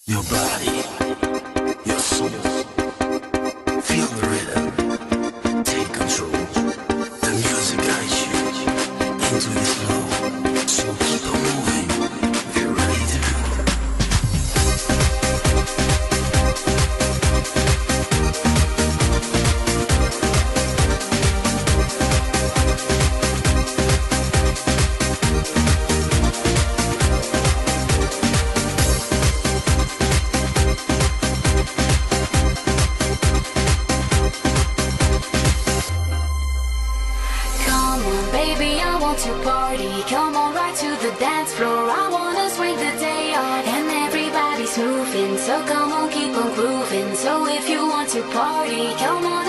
Your body, your soul, feel the rhythm, take control. The music guides you into this flow. So keep on moving, if you're ready to go. Baby, I want to party. Come on right to the dance floor. I wanna swing the day on. And everybody's moving, so come on, keep on grooving. So if you want to party, come on